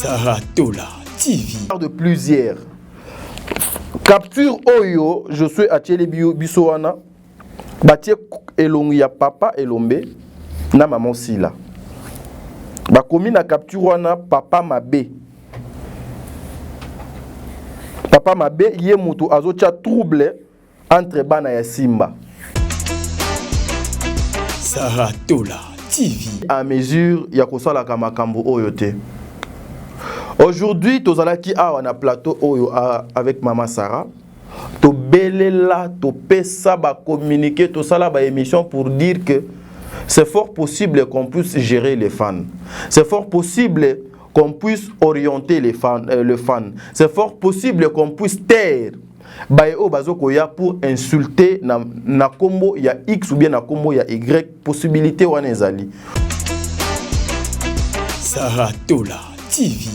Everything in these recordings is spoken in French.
Saratola TV. De plusieurs. Capture Oyo, je suis à Tchele Bisoana. Batie elongi ya papa elombe na maman sila. Ba komi na capture wana papa mabe. Papa mabe ye mutu azocha trouble entre bana ya Simba. Saratola TV. À mesure ya kosala kamakambo oyo te. Aujourd'hui, tozalaki awa na plateau oyo avec maman Sarah. To belela, to pesa ba communiquer, to sala ba émission pour dire que c'est fort possible qu'on puisse gérer les fans. C'est fort possible qu'on puisse orienter les fans, le fan. C'est fort possible qu'on puisse taire bayo bazoko ya pour insulter na combo ya X ou bien na combo ya Y, possibilité wana ezali. Saratola TV.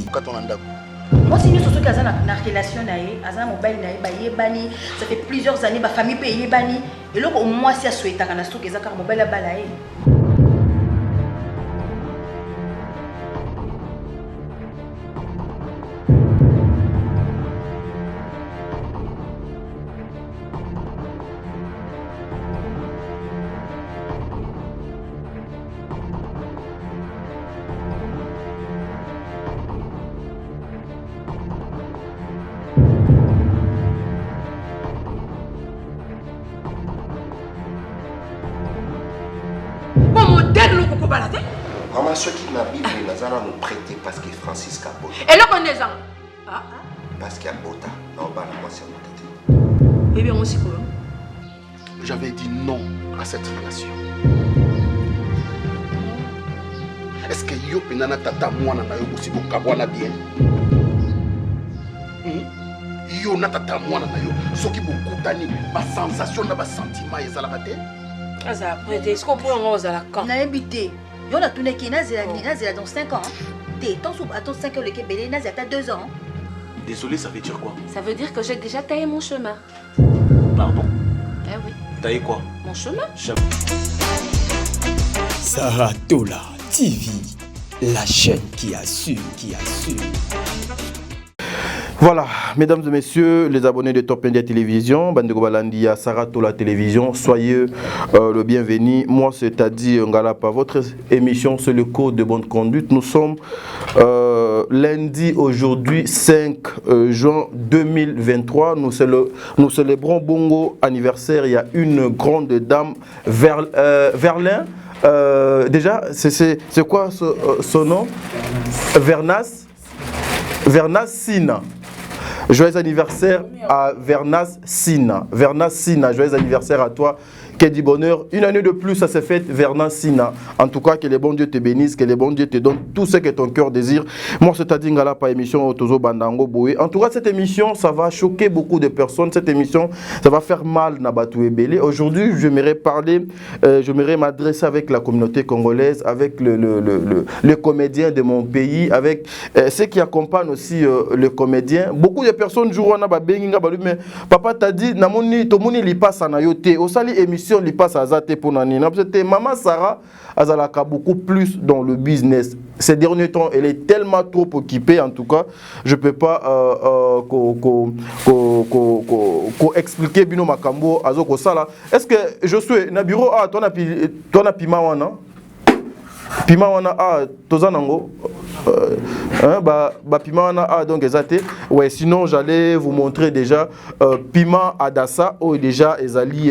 Moi, si nous sommes dans une relation, dans mobile, ça fait plusieurs années, ma famille paye bani. Et là, au moins, si elle souhaite un instant que ça car mobile a balaye. Maman, ceux qui n'a Bible, nous allons nous prêter parce que Francis Capot. Et là, on est en. Parce qu'il y a Bota. Non, bah, moi, c'est mon Eh bien, on s'y quoi? J'avais dit non à cette relation. Est-ce que yo penana tata moi na yo aussi bon kabwana bien? Yo na tata moi na yo. Soki beaucoup tani, ba sensation na ba sentiment ezalaka te. Aza après, est-ce qu'on peut en rose à la camp? Na habité. Yo na tourné qui nazela dans 5 ans. T'es tant sous attends 5 ans le Québec, nazela t'as 2 ans. Désolé, ça veut dire quoi? Ça veut dire que j'ai déjà taillé mon chemin. Pardon? Eh oui. Taillé quoi? Mon chemin. Saratola TV. La chaîne qui assure, Voilà, mesdames et messieurs, les abonnés de Top India Télévision, Bandego Balandia, Saratola Télévision, soyez le bienvenu. Moi, c'est-à-dire Ngalapa, votre émission, c'est le code de bonne conduite. Nous sommes lundi, aujourd'hui, 5 juin 2023. Nous célébrons Bongo anniversaire. Il y a une grande dame, Verlin. Déjà, c'est quoi son nom? Vernas Sina. Joyeux anniversaire à Vernas Sina. Vernas Sina, joyeux anniversaire à toi. Que du bonheur. Une année de plus, ça s'est fait, Vernas Sina. En tout cas, que les bons dieux te bénissent, que les bons dieux te donnent tout ce que ton cœur désire. Moi, c'est-à-dire Ngala, pas émission Tozo Bandango Boé. En tout cas, cette émission, ça va choquer beaucoup de personnes. Cette émission, ça va faire mal Nabatou et Belé. Aujourd'hui, j'aimerais parler, j'aimerais m'adresser avec la communauté congolaise, avec les comédiens de mon pays, avec ceux qui accompagnent aussi le comédien. Beaucoup de personnes jouent na ba benginga balu, mais papa t'a dit namoni tomoni li passe na yote. Au sali émission li passe à Zate pour nani. C'était maman Sarah Azalaka beaucoup plus dans le business. Ces derniers temps, elle est tellement trop occupée. En tout cas, je peux pas expliquer bino makambo azoko sala. Est-ce que je suis na bureau toi na pima wana? Pima wana tozanango pima wana donc ezate. Ouais, sinon j'allais vous montrer déjà pima adassa ou déjà ezali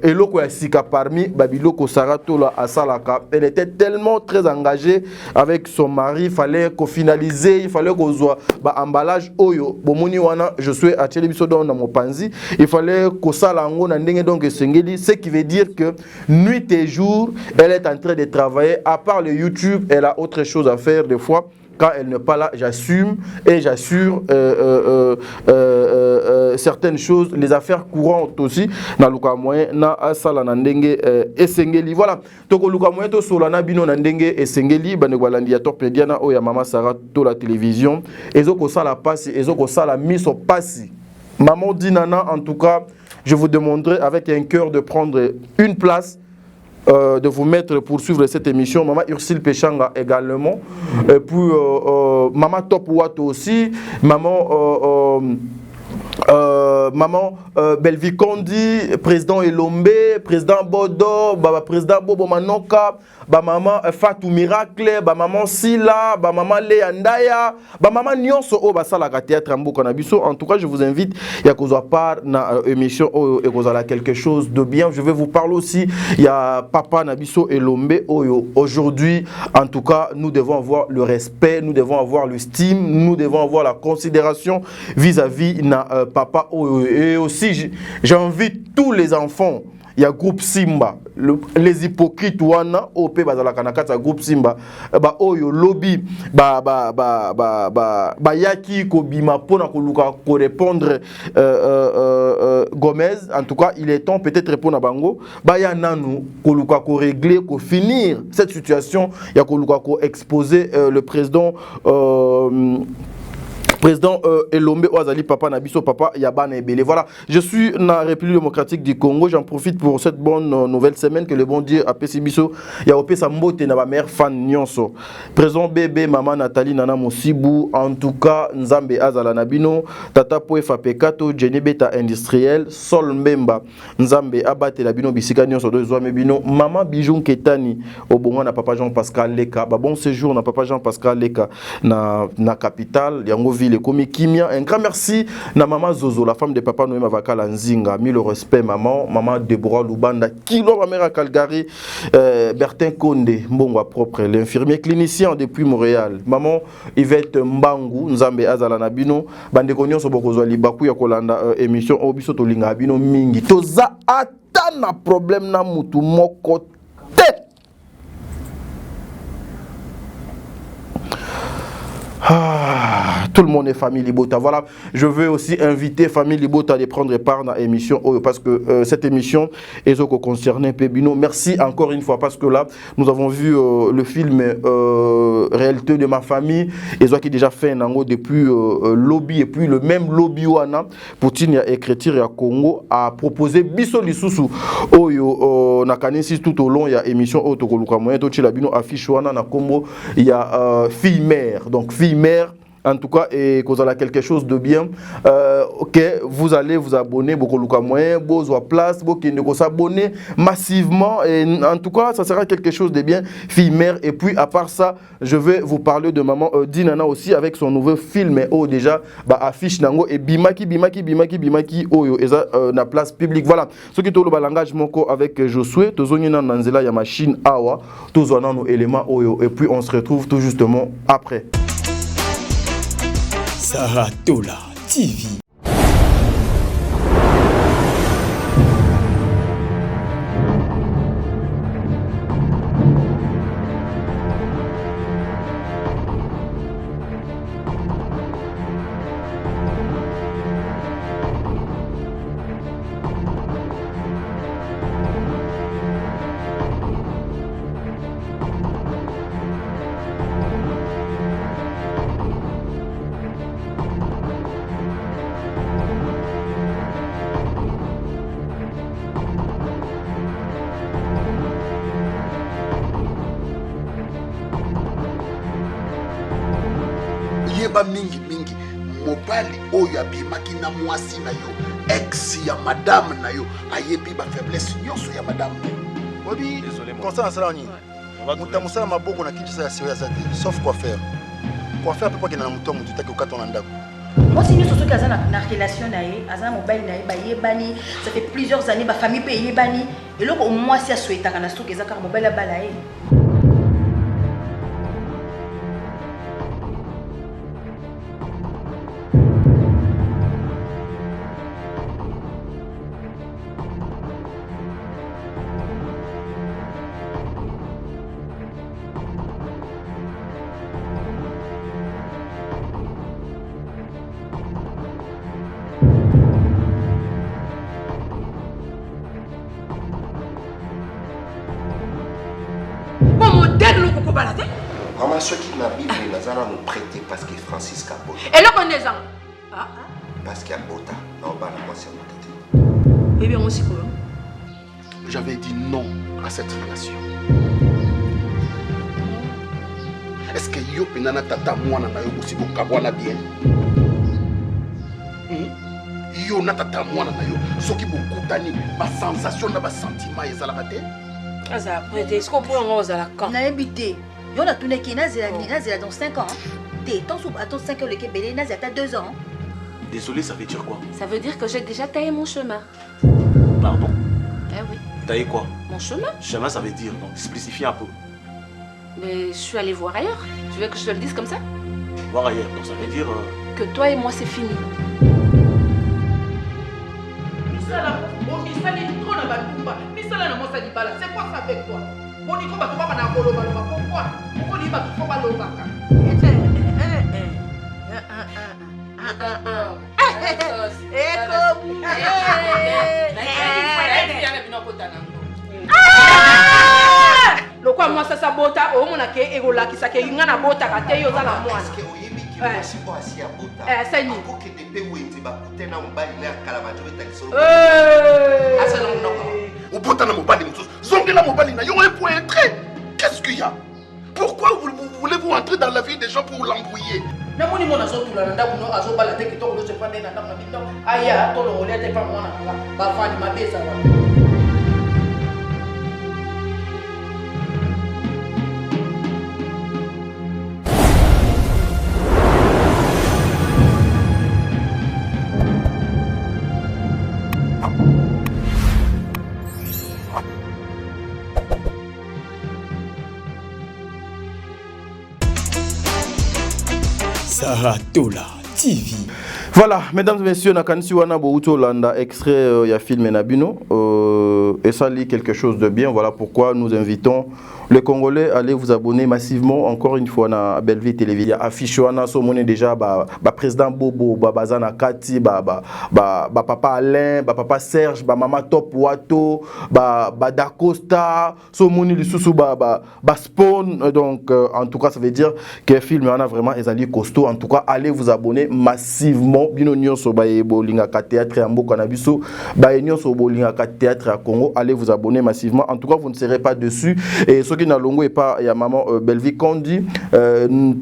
eloko ya sika parmi babiloko Saratola asalaka. Elle était tellement très engagée avec son mari, il fallait qu'on finalise, il fallait qu'on soit emballage oyo bomoni wana je suis à Tchélébiso dans mon panzi, il fallait qu'on salango na ndenge donc sengeli, ce qui veut dire que nuit et jour elle est en train de travailler. À part le YouTube, elle a autre chose à faire des fois. Quand elle n'est pas là, j'assume et j'assure certaines choses, les affaires courantes aussi. Na luka moyen na asala na ndenge esengeli. Voilà. Toko luka moyen to solana bino na ndenge esengeli bane balandi Top Media na oya mama Saratola Télévision. Ezoko sala pasi, ezoko sala miso pasi. Maman dit nana, en tout cas, je vous demanderai avec un cœur de prendre une place de vous mettre pour suivre cette émission. Maman Ursule Péchanga également. Et puis Maman Top Watt aussi. Maman Belvi Kondi, président Elombe, président Bodo, président Bobo Manoka, maman Fatou Miracle, maman Sila, maman Leandaya, maman Nyonso o basala ka théâtre en Bokanabiso. En tout cas, je vous invite il y a cause à part na émission et cause à quelque chose de bien. Je vais vous parler aussi il y a papa Nabiso Elombe aujourd'hui. En tout cas, nous devons avoir le respect, nous devons avoir l'estime, nous devons avoir la considération vis-à-vis na papa et aussi j'invite tous les enfants. Il y a groupe Simba, les hypocrites wana OP bazala kanakata groupe Simba oyo lobby yaki ko bima pona ko luka ko répondre Gomez. En tout cas, il est temps peut-être répondre à bango ya nanu ko luka ko régler ko finir cette situation, ya ko luka ko exposer le président Elombe Oazali Papa Nabiso Papa Yabana Ebele. Voilà, je suis dans la République démocratique du Congo. J'en profite pour cette bonne nouvelle semaine que le bon Dieu a payé Biso. Il y a Opé Sambote na ma mère fan Nyonso. Présent bébé maman Nathalie Nana Mosibu. En tout cas, Nzambe Azala Nabino, Tata Poefa Pekato, Jenny Beta industriel, Sol Mbemba, Nzambe Abate Labino Bisika Nyonso de Zoame Bino, Maman Bijoun Ketani, Obonga na Papa Jean-Pascal Leka. Bon séjour na Papa Jean-Pascal Leka na capitale, Yangovi. Les commis Kimia, un grand merci na maman Zozo, la femme de papa Noé Mavakala Nzinga, mille respect maman Deborah Lubanda, Kilo ma mère à Calgary, Bertin Konde, Mbongwa propre, l'infirmier clinicien depuis Montréal, maman Yvette Mbangu, Nzambe Azala Nabino, bande konyo so bokozwa libaku ya kolanda émission obiso to linga bino mingi. Toza ata na problème na mutu moko te. Tout le monde est famille Libota. Voilà, je veux aussi inviter famille Libota à prendre part dans l'émission parce que cette émission est concernée Pébino. Merci encore une fois parce que là, nous avons vu le film Réalité de ma famille. Et qui déjà fait un angle depuis lobby et puis le même lobby wana Poutine a écriture à Congo a proposé Biso Lisusu Oyo Nakanisi tout au long il y a émission Otokoluka moyen to Chilabino affiche wana na Congo il y a fille mère donc fille mère. En tout cas, et qu'on a quelque chose de bien, ok, vous allez vous abonner, beaucoup de moyens, besoin place, beaucoup de s'abonner massivement, et en tout cas, ça sera quelque chose de bien, fille mère. Et puis, à part ça, je vais vous parler de maman Dinana aussi avec son nouveau film, déjà, affiche nango et Bimaki, Oyo, et ça, na place publique. Voilà, ce qui est le langage moko avec Josué, Tozoni Nanzela, ya machine Awa, Tozona nos éléments Oyo, et puis on se retrouve tout justement après. Saratola TV. Mingi mobali oyo abimaki na mwasi na yo ex ya madame na yo ayebi ba faiblesse nyonso ya madame obi constant ça ni mutamusala maboko na kitu sa sewa zate sauf quoi faire peut pas que na muto mutu taki ukatona ndako mwasi nyonso soki aza na relation na ye aza mobali na ye bayebani ça fait plusieurs années ba famille pe yebani eloko mwasi aswetaka na soki ezaka mobali abala ye. Maman, ceux qui m'habitent, ils nous prêter parce que Francis Capota. Et là, on est en. Parce qu'il y a Bota. Non, bah, moi, c'est mon tête. Eh bien, on s'y quoi? j'avais dit non à cette relation. Est-ce que yo penana tata mwana na yo aussi bokabwana bien? Yo na tata mwana na yo soki bokutani ba sensation na ba sentiment ezalaka te? Aza prêté, est-ce qu'on peut en rose à la camp? Na habité. Yo na tourné qui nazela dans 5 ans. T'es tant sous attends 5 ans le Québec, nazela t'as 2 ans. Désolé, ça veut dire quoi? Ça veut dire que j'ai déjà taillé mon chemin. Pardon? Eh oui. Taillé quoi? Mon chemin? Chemin, ça veut dire, donc spécifie un peu. Mais je suis allée voir ailleurs. Tu veux que je te le dise comme ça? Voir ailleurs, donc ça veut dire... Que toi et moi, c'est fini. C'est quoi ça avec toi? Monico va pas na koloba loba. Pourquoi? Pourquoi il va tout pas loba? Lokwa moi ça sabota o mona ke egola kisake ngana bota ka te yo za la mwana. Parce que oyebi ki mwasi po asi ya bota. Sani. Akoke de pe wenze ba kutena mbali na kalabato betalisolo. Asa na mnoko. Ubota na mobali mususu. Zongela mobali na yo pour entrer. Qu'est-ce qu'il y a? Pourquoi vous voulez-vous entrer dans la vie des gens pour l'embrouiller? Namoni mona zo tula nda kuno azo bala te kitoko lo se pande na ndamna bindo. Aya to lo ole te pa mwana ba fani mabesa ba. Saratola TV. Voilà, mesdames et messieurs, Nakansi Wana Boruto Landa, extrait ya film Nabino. Et ça lit quelque chose de bien. Voilà pourquoi nous invitons les Congolais à aller vous abonner massivement. Encore une fois, à Belleville Télévision. Affiche Wana, Somone déjà, président Bobo, Bazana Kati, papa Alain, papa Serge, maman Top Wato, Dacosta, Somone Lissousou, Spawn. Donc, en tout cas, ça veut dire que le film a vraiment des costaud. En tout cas, allez vous abonner massivement. Bino nyonso baye bolinga ka théâtre ya mboka na biso baye nyonso bolinga ka théâtre à Congo, allez vous abonner massivement. En tout cas, vous ne serez pas dessus. Et ce qui na longo et pas ya maman Belleville Kondi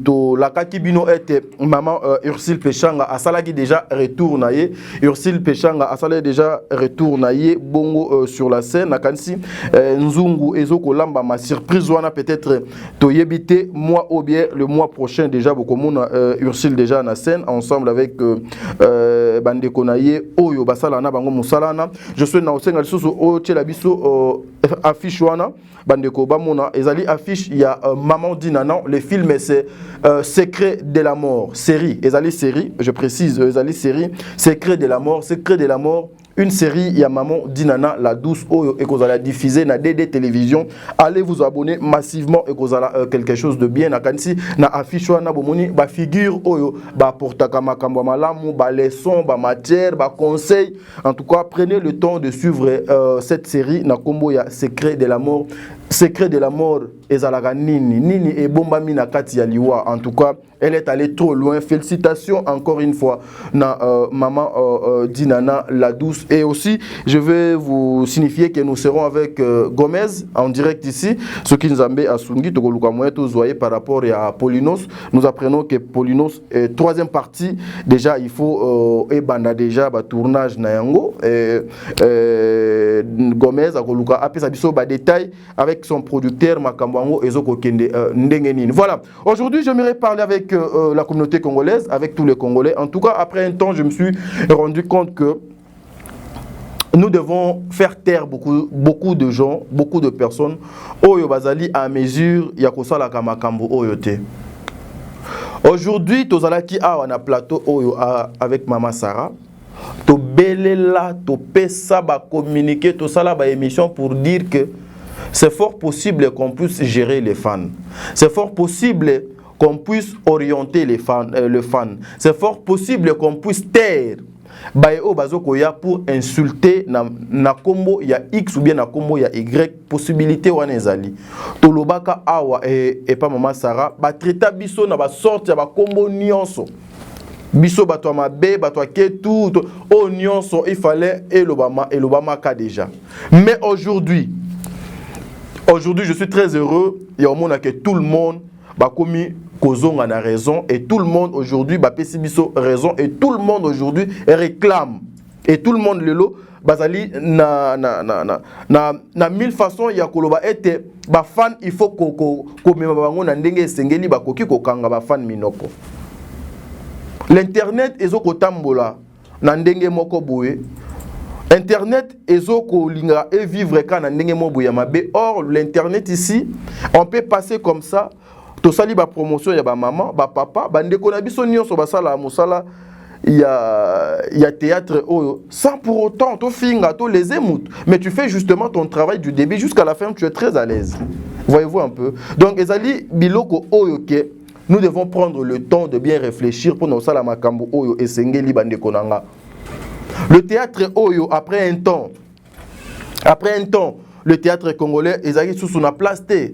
to la kaki bino était maman Ursule Pechanga asalaki déjà retour naie. Ursule Pechanga asalaki déjà retour naie bongo sur la scène na kansi nzungu ezoko lamba ma surprise wana peut-être to yebité moi ou bien le mois prochain déjà bokomona Ursule déjà na scène ensemble avec bandeko naie oyo basala na bango musalana. Je suis na osenga lisusu o tshela biso affiche wana bandeko bamona ezali affiche il y a Maman Dinana. Le film c'est Secret de la mort série ezali série, je précise ezali série Secret de la mort, Secret de la mort, une série, il y a Maman Dinana, la douce, et que vous allez diffuser na DD Télévision. Allez vous abonner massivement et que vous allez quelque chose de bien. Na kansi, na affiche na bomoni, ba figure, ba portaka makambo malamu, ba leçon, ba matière, ba conseil. En tout cas, prenez le temps de suivre cette série. Na kombo ya Secret de la mort. Secret de la mort, ezalaga nini et bombami na kati ya liwa. En tout cas, elle est allée trop loin. Félicitations encore une fois na Maman Dinana, la douce. Et aussi, je vais vous signifier que nous serons avec Gomez en direct ici. Ce qui nous a mis à Sungi, par rapport à Polinos. Nous apprenons que Polinos est troisième partie. Déjà, il faut ebanda déjà ba tournage na yango. Gomez a koluka apé sa biso ba détail avec son producteur Makambango Ezoko Kende Ndengenine. Voilà. Aujourd'hui, j'aimerais parler avec la communauté congolaise, avec tous les Congolais. En tout cas, après un temps, je me suis rendu compte que nous devons faire taire beaucoup de gens, beaucoup de personnes. Oyo bazali à mesure yakosala kamakambo oyote. Aujourd'hui, tozalaki awa na plateau oyo avec Maman Sarah. To belela, to pesa ba communiquer, to sala ba émission pour dire que c'est fort possible qu'on puisse gérer les fans. C'est fort possible qu'on puisse orienter les fans, le fan. C'est fort possible qu'on puisse taire bayo bazokoya pour insulter na kombo ya X ou bien na kombo ya Y, possibilité wana ezali. Tolobaka awa et pas Maman Sarah ba traita biso na ba sorte ya ba kombo nyonso. Biso bato mabe, bato ketu, oignon sont il fallait et l'Obama ka déjà. Mais aujourd'hui je suis très heureux, il y a au monde que tout le monde ba commis kozonga na raison et tout le monde aujourd'hui ba pesi biso raison et tout le monde aujourd'hui réclame et tout le monde lelo bazali na 1000 façons ya koloba ete ba fan il faut ko mema bango na ndenge esengeli ba koki ko kanga ba fan minoko. L'internet ezo kotambola na ndenge moko boye. Internet ezo ko linga et vivre quand na ndenge moko boye mabe. Or l'internet ici on peut passer comme ça. To sali ba promotion ya ba maman, ba papa, ba ndeko na biso nyonso basala musala ya théâtre sans pour autant to finga to les émoutes, mais tu fais justement ton travail du début jusqu'à la fin, tu es très à l'aise. Voyez-vous un peu. Donc ezali biloko oyo ke nous devons prendre le temps de bien réfléchir pour nos sala makambo oyo esengeli ba ndeko nanga. Le théâtre oyo après un temps le théâtre congolais ezali sous na place te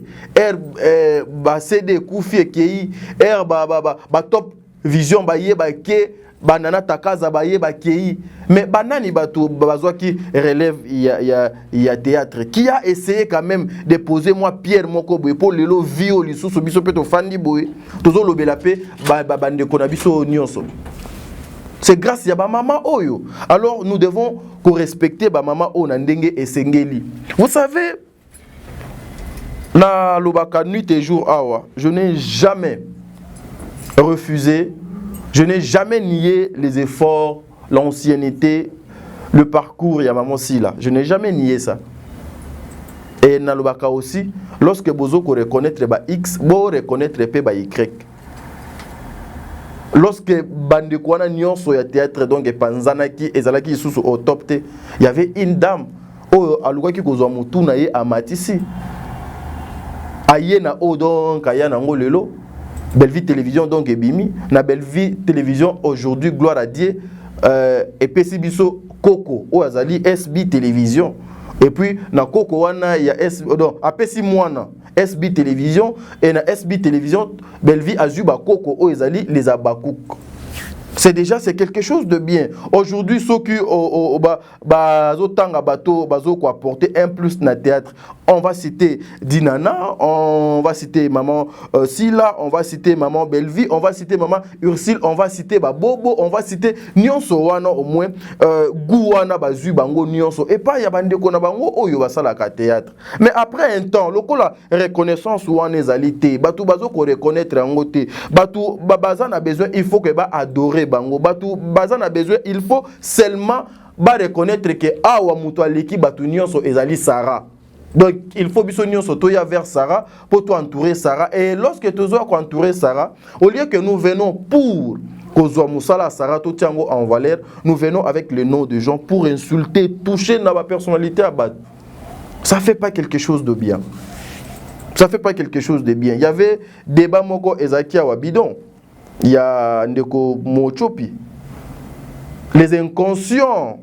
ba CD Koufi Kei ba top vision ba ye ba ke banana takaza ba ye ba Kei mais banani bato bazwa ki relève ya théâtre qui a essayé quand même de poser moi Pierre moko boye pour lelo vio lisusu biso pe to fandi boye tozo lobela pe ba ndeko na biso nyonso. C'est grâce à ma maman Oyo. Alors nous devons respecter ma maman Oyo Nandenge et Sengeli. Vous savez, na lobaka nuit et jour awa, je n'ai jamais refusé, je n'ai jamais nié les efforts, l'ancienneté, le parcours ya maman Sila. Je n'ai jamais nié ça. Et na lobaka aussi, lorsque bozo ko reconnaître ba X, bo reconnaître pe ba Y. Lorsque bandekwana nyonso ya théâtre donc panzanaki ezalaki sous au top te, il y avait une dame o alukaki kozwa mutu na ye amatisi ayena o donc ayana ngolelo Belle-Vie Télévision donc ebimi na Belle-Vie Télévision aujourd'hui gloire à Dieu et pesi biso Coco o azali SB Télévision et puis na Coco wana ya donc apesi mwana SB Télévision et na SB Télévision Belle-Vie Azuba Coco o ezali les abakouk. C'est quelque chose de bien. Aujourd'hui, ceux qui apporter un plus dans le théâtre, on va citer Dinana, on va citer maman Sila, on va citer maman Belle-Vie, on va citer maman Ursule, on va citer Bobo, on va citer Nyonso wana au moins Gouana Bazu Bango Nyonso et pas Yabande Kona Bango Oyo Basala ka théâtre. Mais après un temps, lokola reconnaissance wana ezalité, batu bazo ko reconnaître ngote, batu babazan a besoin, il faut que ba adorer bango batu bazan a besoin, il faut seulement ba reconnaître que awa muto aliki batu nyonso ezali Sarah. Donc il faut biso nyonso toya vers Sarah pour toi entourer Sarah et lorsque tu dois entourer Sarah, au lieu que nous venons pour kozwa musala Sarah to tiango en valeur, nous venons avec le nom de gens pour insulter, toucher na ba personnalité à bat. Ça fait pas quelque chose de bien. Ça fait pas quelque chose de bien. Il y avait débat moko Ezakia wa bidon. Il y a Ndeko Mochopi. Les inconscients.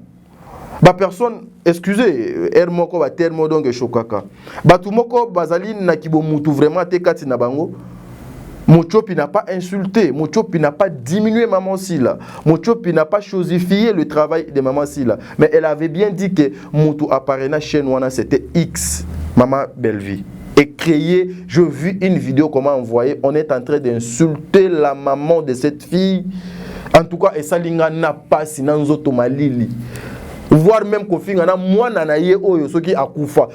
Ba personne, excusez, moko ba termo donc chokaka. Batu moko bazali na kibo mutu vraiment te kati na bango. Mochopi n'a pas insulté, Mochopi n'a pas diminué Maman Sila, Mochopi n'a pas chosifié le travail de Maman Sila, mais elle avait bien dit que Moutou Aparena chez Nouana c'était X, Maman Belle-Vie. Et créé, je vis une vidéo comment envoyer, on est en train d'insulter la maman de cette fille. En tout cas, et Salinga n'a pas sinon Zotomalili. Voire même Kofinga na moi nanaye oyo soki akufa.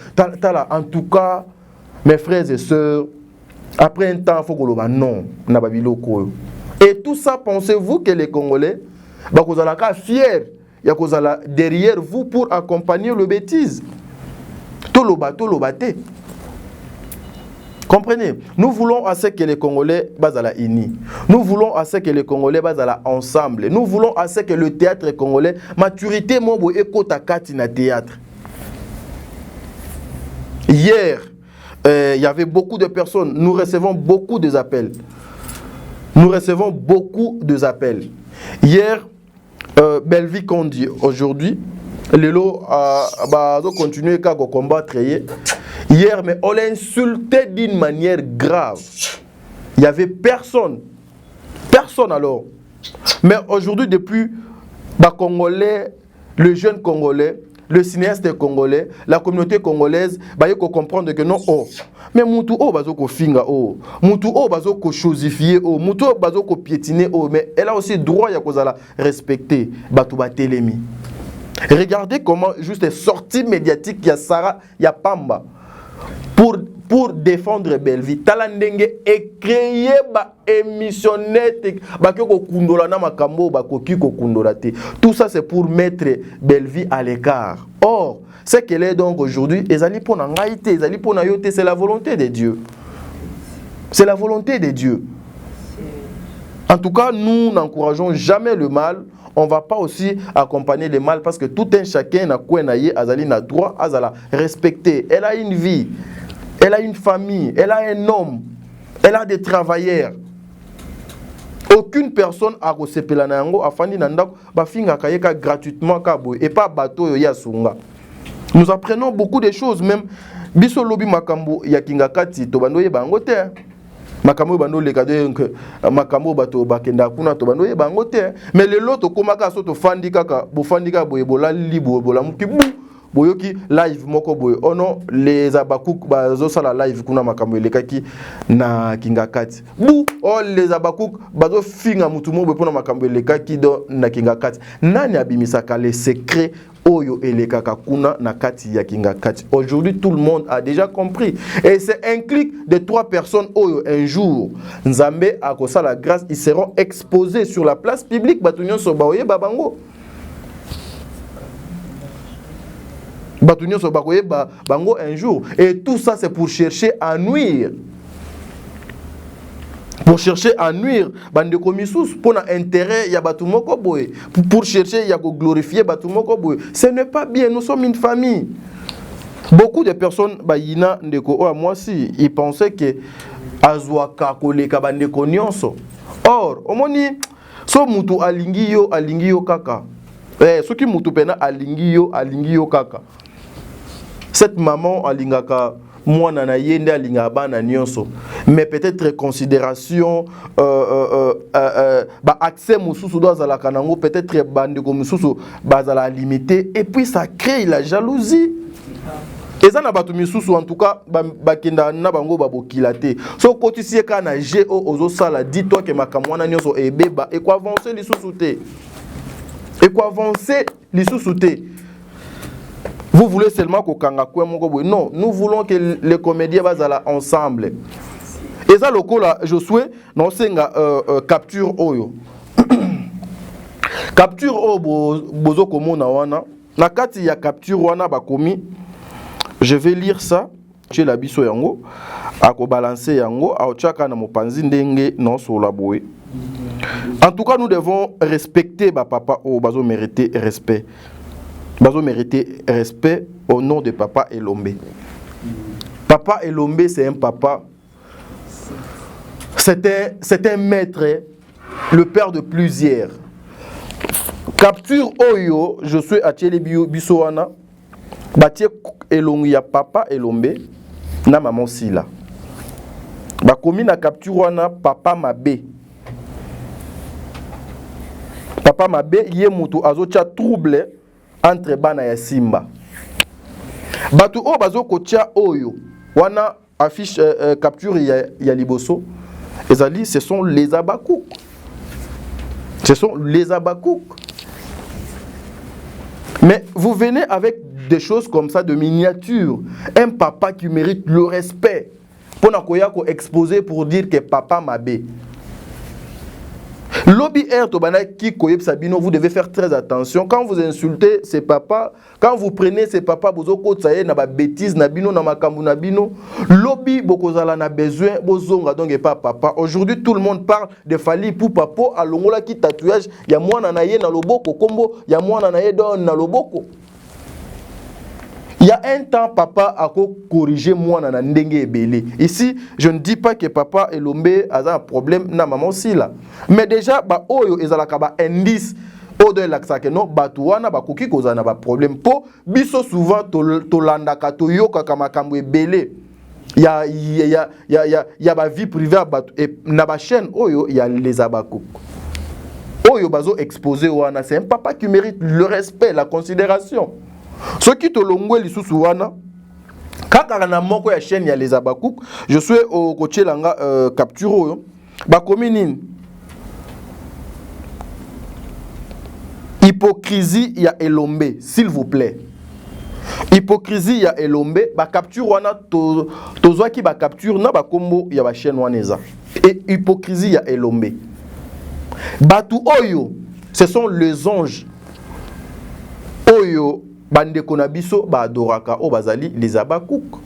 En tout cas, mes frères et sœurs, après un temps, il faut que l'on non, n'a pas biloko. Et tout ça, pensez-vous que les Congolais, vous allez être fiers, derrière vous pour accompagner le bêtise. Tout le bateau, le bâté. Comprenez? Nous voulons à ce que les Congolais basent à la INI. Nous voulons à ce que les Congolais basent à la ensemble. Nous voulons à ce que le théâtre congolais, maturité, mobo et kota katina théâtre. Hier, il y avait beaucoup de personnes. Nous recevons beaucoup d'appels. Nous recevons beaucoup d'appels. Hier, Belle-Vie Kondi, aujourd'hui, Lelo a continué à combattre. Hier, mais on l'a insulté d'une manière grave. Il n'y avait personne. Personne alors. Mais aujourd'hui, depuis Congolais, le jeune Congolais, le cinéaste congolais, la communauté congolaise, il faut comprendre que non, oh, mais Moutou, oh, bazoko finga, oh, Moutou, oh, bazoko chosifier, oh, Moutou, bazoko piétiner, oh, mais elle a aussi droit à respecter, Batouba Telemi. Regardez comment juste sortie médiatique, il y a Sarah, il y a Pamba, pour défendre Belleville. Talandenge et créer ba émissionnette, ba ko kundola na makambo ba koki ko kundola te. Tout ça c'est pour mettre Belleville à l'écart. Or, ce qu'elle est donc aujourd'hui, ezali pona ngaite, ezali pona yote, c'est la volonté de Dieu. C'est la volonté de Dieu. En tout cas, nous n'encourageons jamais le mal. On ne va pas aussi accompagner le mal parce que tout un chacun n'a quoi naïe, azali na droit, azala respecter. Elle a une vie, elle a une famille, elle a un homme, elle a des travailleurs. Aucune personne a recépelé na yango afandi na ndako ba finga kayeka gratuitement kabo et pas bateau ya sunga. Nous apprenons beaucoup de choses, même biso lobi makambo ya kingakati to bando ye bango te. Makambo bando le kade que makambo bato bakenda kuna to bando ye bango te. Mais le lot to komaka so to fandi kaka bo fandi ka boye bola libo bola mukibu boyoki live moko boye. Oh non, les abakouk bazo sala live kuna makambo le kaki na kingakati. Bu oh les abakouk bazo finga mutu mo be pona makambo le kaki do na kingakati. Nani abimisaka les secrets Oyo elekaka kuna na kati ya kingakati. Aujourd'hui, tout le monde a déjà compris. Et c'est un clic de 3 personnes. Oyo, un jour, Nzambe a kosa la grâce, ils seront exposés sur la place publique. Batunyon sobaoye babango. Batunyon sobaoye babango un jour. Et tout ça, c'est pour chercher à nuire. Pour chercher à nuire bande komisous pour intérêt ya batu moko boye pour chercher ya glorifier batu moko boye. Ce n'est pas bien, nous sommes une famille. Beaucoup de personnes bayina ndeko o moi si ils pensaient que azwaka koleka bande konyonso. Or omoni so mutu alingi yo kaka. Soki mutu pena alingi yo kaka. Cette maman alingaka moi nana yende alinga bana nyonso, mais peut-être considération ba accès mususu do azala kanango, peut-être bande ko mususu bazala limité, et puis ça crée la jalousie. Et ça na batu misusu en tout cas ba kenda na bango ba bokilate. So kotisie kana GO ozo sala, dis-toi que makamwana nyonso ebeba et quoi avancer li sous-souté. Et quoi avancer li sous-souté. Vous voulez seulement que non, nous voulons que les comédiens bazala ensemble. Et ça, le coup là, Josué, non, c'est capture oyo. Capture oyo bozo komo na wana. Na kati ya capture wana bakomi. Je vais lire ça. Chez la biso yango. Ako balancer yango. Ao chaka na mopanzi ndenge non sur la boue. En tout cas, nous devons respecter papa ou bazo mériter respect. Bazo mériter respect au nom de Papa Elombe. Papa Elombe, c'est un papa. C'est un maître, le père de plusieurs. Capture Oyo, je suis à Tchele Bissoana. Batie Elongi ya Papa Elombe, na maman Sila. Bakomi na capture wana Papa Mabe. Papa Mabe, yé mutu azocha trouble entre bana ya Simba. Batu o bazo kotia oyo wana affiche capture ya liboso. Ezali, ce sont les abakouk. Ce sont les abakouk. Mais vous venez avec des choses comme ça de miniature. Un papa qui mérite le respect. Pour nakoyako exposer pour dire que papa Mabe. Lobby Air Tobana qui koyeb Sabino, vous devez faire très attention. Quand vous insultez ses papas, quand vous prenez ses papas, bozoko tsaye na ba bêtise na bino na makambu na bino. Lobby bokozala na besoin bozonga donc et pas papa. Aujourd'hui tout le monde parle de Fally Ipupa po alongola ki tatouage ya mwana na ye na loboko kombo ya mwana na ye don na loboko. Il y a un temps, papa a corrigé moi dans ndenge ebele. Ici, je ne dis pas que papa Elombe a un problème na maman aussi là. Mais déjà, ba oyo ezalaka ba indice au de l'aksake non batuana ba koki kozana ba problème po biso souvent to landaka to yoka kama kambo ebele. Il y a ba vie privée et na ba chaîne oyo il y a les abakouk. oyo bazo exposé wana, c'est un papa qui mérite le respect, la considération. Ce qui te longwe lisusu wana, kaka na moko ya chaîne ya les Abakouk, je suis au coach langa capture oyo, ba commune hypocrisie ya Elombe, s'il vous plaît. Hypocrisie ya Elombe, ba capture wana tozwa ki ba capture na ba kombo ya ba chaîne waneza. Et hypocrisie ya Elombe. Batu oyo, ce sont les anges. Oyo bande konabiso ba adoraka o bazali les Abakouk.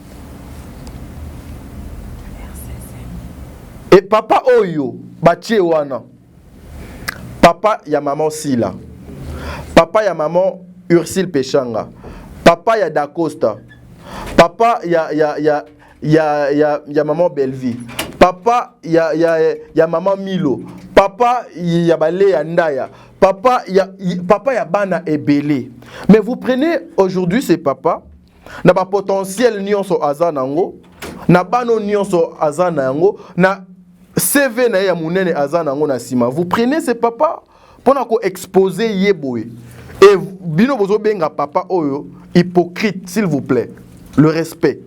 Et papa oyo ba wana. Papa ya maman Sila. Papa ya maman Ursule Pechanga. Papa ya Dacosta. Papa ya maman Belvi. Papa ya maman Milo. Papa ya Balé ya Ndaya. Papa ya Bana Ebele. Mais vous prenez aujourd'hui ces papas, na ba potentiel nyonso azanango, na bano nyonso azanango, na CV na ya munene azanango na sima. Vous prenez ces papas pour na ko exposer yeboé. Et bino bozo benga papa oyo hypocrite, s'il vous plaît. Le respect.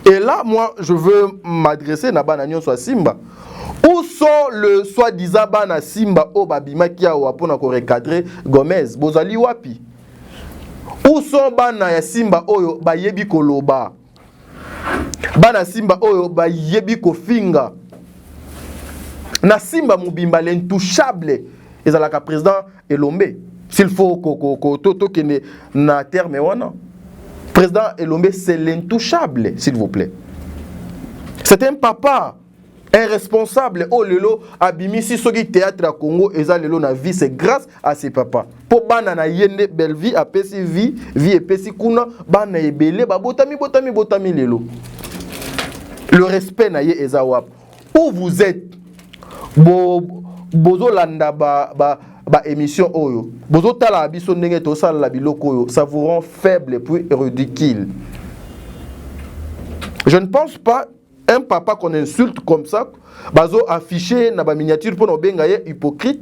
Et là, moi, je veux m'adresser na bana nyonso a Simba. Où sont le soi-disant bana Simba o babima kia wa pona ko recadrer Gomez bozali wapi? Où sont bana ya Simba oyo ba yebi koloba? Bana Simba oyo ba yebi ko finga. Na Simba mubimba l'intouchable ezalaka président Elombe. S'il faut toto kene na terme wana. Président Elombe c'est l'intouchable, s'il vous plaît. C'est un papa, un responsable. Oh lelo abimi si soki théâtre à Congo eza lelo na vie, c'est grâce à ses papas. Po bana na yende belle vie a pesi vie et pesi kuna bana ebele ba botami lelo. Le respect na ye eza wap. Où vous êtes bozo landa ba émission oyo. Bozo tala biso ndenge to sala la biloko oyo, ça vous rend faible et puis ridicule. Je ne pense pas un papa qu'on insulte comme ça, bazo affiché na ba miniature pour no benga ye hypocrite.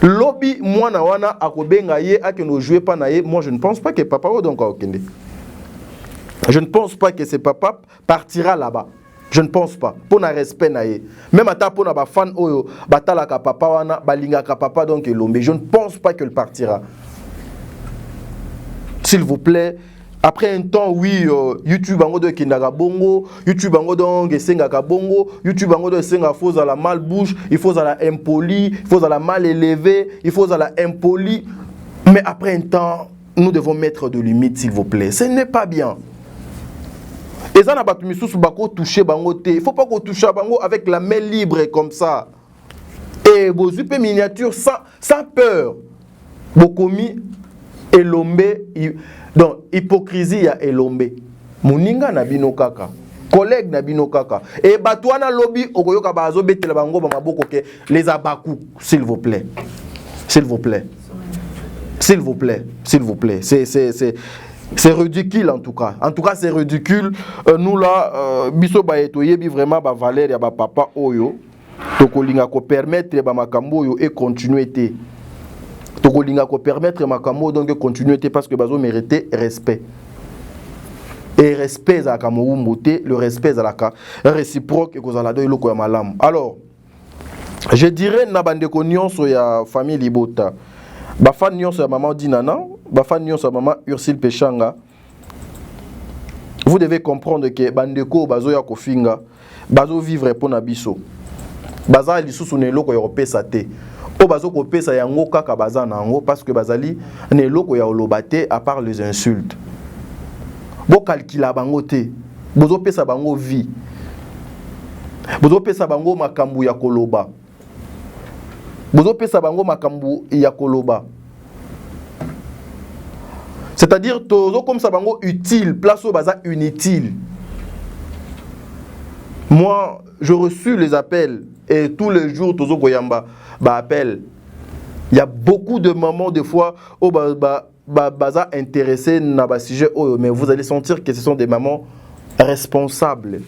Lobby mwana wana akobenga ye akeno jouer pas na ye. Moi je ne pense pas que papa o donc okende. Je ne pense pas que ce papa partira là-bas. Je ne pense pas. Pour na respect na ye. Même ata pour na ba fan oyo batala ka papa wana balinga ka papa donc Elombe. Je ne pense pas qu'il partira. S'il vous plaît. Après un temps, oui, YouTube ango de kindaga bongo, YouTube ango donc senga ka bongo, YouTube ango de senga faut à la malbouche, il faut à la impoli, il faut à la mal élevé, il faut à la impoli. Mais après un temps, nous devons mettre de limites, s'il vous plaît. Ce n'est pas bien. Et ça n'a pas touché bango te. Il ne faut pas qu'on touche bango avec la main libre comme ça. Et vos super miniatures sans peur. Bokomi Elombe. Donc, hypocrisie ya Elombe. Muninga na bino kaka. Collègue na bino kaka. Et batouana lobby okoyoka bazo betela bango ba maboko ke les Abakouk, s'il vous plaît. S'il vous plaît. S'il vous plaît. S'il vous plaît. C'est ridicule en tout cas. En tout cas, c'est ridicule. Nous là, biso ba etoyebi vraiment ba valeur ya ba papa oyo. Tokolinga ko permettre ba makambo oyo et continuité. Tokolinga ko permettre makambo donc continuité parce que bazo mériter respect. Et respect za kamoru moté, le respect za la réciproque et kozala do iloko ya malamu. Alors, je dirais na bande ko nyonso ya famille Libota. Ba fan nyonso ya maman Dinana, ba fan nyonso ya maman Ursule Pechanga. Vous devez comprendre que bandeko bazo ya kofinga, bazo vivre pour na biso. Baza lisusu ne loko ya opesa te. O bazo ko pesa yango kaka baza nango parce que bazali ne loko ya olobate à part les insultes. Bo calcula bango te. Bozo pesa bango vie. Bozo pesa bango makambu ya koloba. Bozo pesa bango makambu ya koloba. C'est-à-dire tozo comme ça bango utile, place au baza inutile. Moi, je reçus les appels et tous les jours tozo koyamba ba appel. Il y a beaucoup de moments des fois où baza intéressé na ba sujet mais vous allez sentir que ce sont des mamans responsables.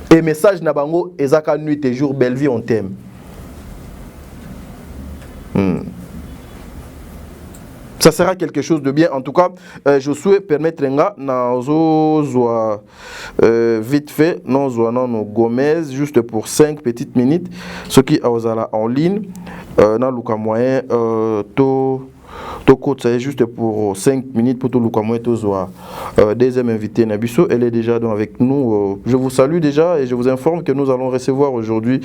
Et message na bango ezaka nuit et jour belle vie on t'aime. Ça sera quelque chose de bien. En tout cas, je souhaite permettre vite fait, nos Gomez, juste pour 5 petites minutes. Ce qui est en ligne, dans le moyen, c'est juste pour 5 minutes pour tout le moyen. Deuxième invité, Nabiso, elle est déjà avec nous. Je vous salue déjà et je vous informe que nous allons recevoir aujourd'hui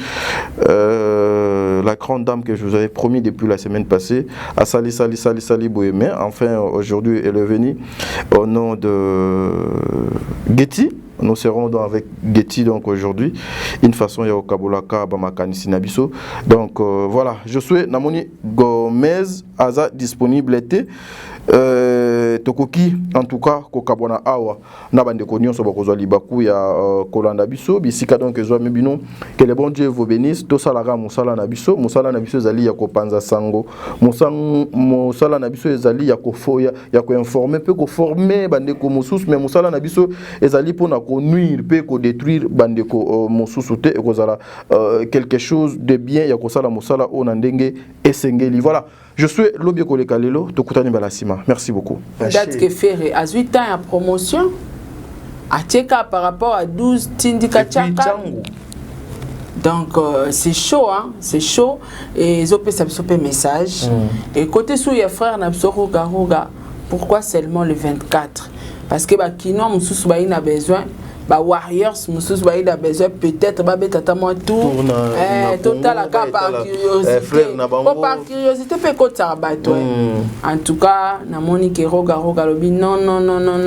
la grande dame que je vous avais promis depuis la semaine passée, à Sali Bohémé. Enfin, aujourd'hui, elle est venue au nom de Getty. Nous serons donc avec Getty donc aujourd'hui. Une façon, il y a au Kabolaka, Bamakani Sinabiso. Donc voilà, je suis Namoni Gomez, Aza disponibilité. Tokoki en tout cas kokabona awa na bande konyo so bakozwa libaku ya kolanda biso bisika donc ezwa mebino que le bon Dieu vous bénisse to salara musala na biso ezali ya kopanza sango musala na biso ezali ya kofoya ya ko informer pe ko former bande ko mususu mais musala na biso ezali pona ko nuire pe ko détruire bande ko mususu te ekozala quelque chose de bien ya ko sala musala ona ndenge esengeli. Voilà. Je suis Lobie Kolekalelo, Tokutani Balasima. Merci beaucoup. Date que faire à 8 ans en promotion, à Tcheka par rapport à 12 Tindika Tchaka. Donc c'est chaud, hein, c'est chaud. Et ils ont fait message. Et côté sous, il y a frère Nabsoro Garoga. Pourquoi seulement le 24? Parce que Kino Moussous Baïn a besoin. Bah Warriors Moussous Baïd a besoin peut-être tata moi tout total à par curiosité par curiosité peut côté ça bateau en tout cas na monique roga lobi non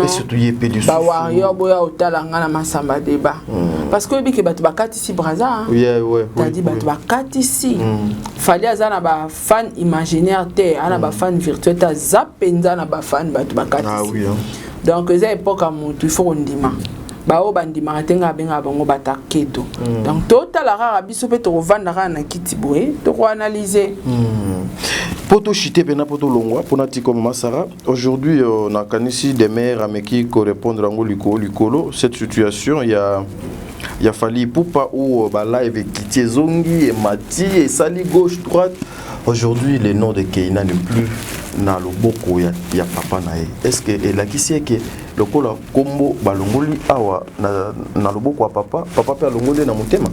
et surtout y est du bah Warriors boya otala ngana masamba débat parce que bi ke batu bakati ici braza t'as dit batu bakati ici fallait azana ba fan imaginaire te ana ba fan virtuel ta zapenza na ba fan batu bakati ici donc les époque à mon il faut on dima bao bandi maratenga benga bango bataketo donc total rara biso pe to vanda na kiti boé to ko analyser poto chité pena poto longwa pona tiko mama Sarah. Aujourd'hui on a kanisi des maires ameki ko répondre ngo likolo cette situation il y a fallu poupa ou ba live kiti zongi et mati et sali gauche droite. Aujourd'hui le nom de Keina n'est plus na loboko ya papa nae. Est-ce que elle a qui sait que le kola kombo balongoli awa na loboko wa papa pe alongoli na motema